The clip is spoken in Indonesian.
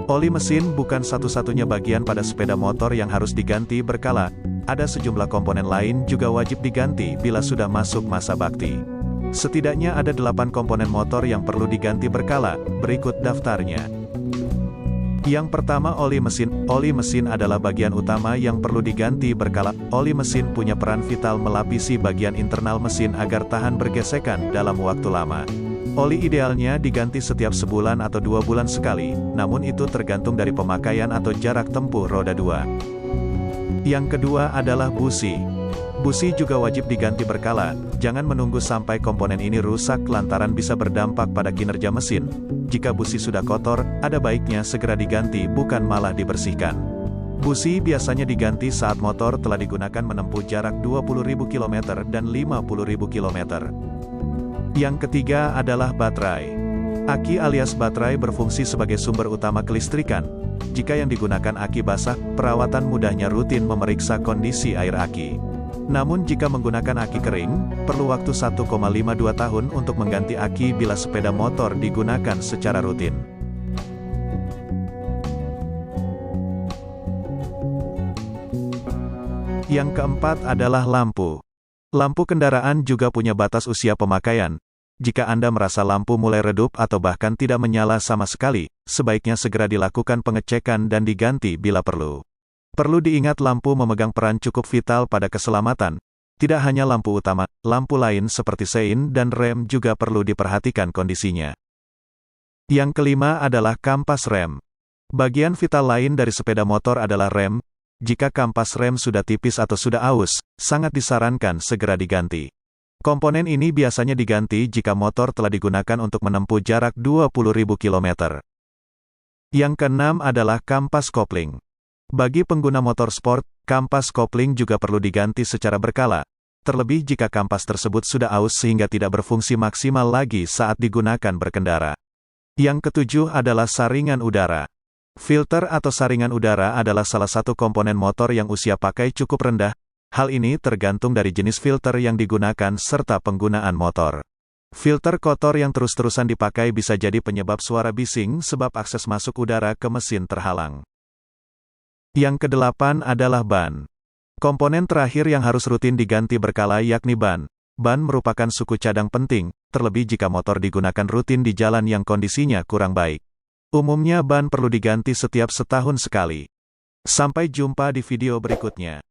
Oli mesin bukan satu-satunya bagian pada sepeda motor yang harus diganti berkala, ada sejumlah komponen lain juga wajib diganti bila sudah masuk masa bakti. Setidaknya ada 8 komponen motor yang perlu diganti berkala, berikut daftarnya. Yang pertama, oli mesin. Oli mesin adalah bagian utama yang perlu diganti berkala. Oli mesin punya peran vital melapisi bagian internal mesin agar tahan bergesekan dalam waktu lama. Oli idealnya diganti setiap sebulan atau 2 bulan sekali, namun itu tergantung dari pemakaian atau jarak tempuh roda 2. Yang kedua adalah busi. Busi juga wajib diganti berkala, jangan menunggu sampai komponen ini rusak lantaran bisa berdampak pada kinerja mesin. Jika busi sudah kotor, ada baiknya segera diganti bukan malah dibersihkan. Busi biasanya diganti saat motor telah digunakan menempuh jarak 20.000 km dan 50.000 km. Yang ketiga adalah baterai. Aki alias baterai berfungsi sebagai sumber utama kelistrikan. Jika yang digunakan aki basah, perawatan mudahnya rutin memeriksa kondisi air aki. Namun jika menggunakan aki kering, perlu waktu 1,52 tahun untuk mengganti aki bila sepeda motor digunakan secara rutin. Yang keempat adalah lampu. Lampu kendaraan juga punya batas usia pemakaian. Jika Anda merasa lampu mulai redup atau bahkan tidak menyala sama sekali, sebaiknya segera dilakukan pengecekan dan diganti bila perlu. Perlu diingat lampu memegang peran cukup vital pada keselamatan. Tidak hanya lampu utama, lampu lain seperti sein dan rem juga perlu diperhatikan kondisinya. Yang kelima adalah kampas rem. Bagian vital lain dari sepeda motor adalah rem. Jika kampas rem sudah tipis atau sudah aus, sangat disarankan segera diganti. Komponen ini biasanya diganti jika motor telah digunakan untuk menempuh jarak 20.000 km. Yang keenam adalah kampas kopling. Bagi pengguna motor sport, kampas kopling juga perlu diganti secara berkala, terlebih jika kampas tersebut sudah aus sehingga tidak berfungsi maksimal lagi saat digunakan berkendara. Yang ketujuh adalah saringan udara. Filter atau saringan udara adalah salah satu komponen motor yang usia pakai cukup rendah. Hal ini tergantung dari jenis filter yang digunakan serta penggunaan motor. Filter kotor yang terus-terusan dipakai bisa jadi penyebab suara bising sebab akses masuk udara ke mesin terhalang. Yang kedelapan adalah ban. Komponen terakhir yang harus rutin diganti berkala yakni ban. Ban merupakan suku cadang penting, terlebih jika motor digunakan rutin di jalan yang kondisinya kurang baik. Umumnya ban perlu diganti setiap setahun sekali. Sampai jumpa di video berikutnya.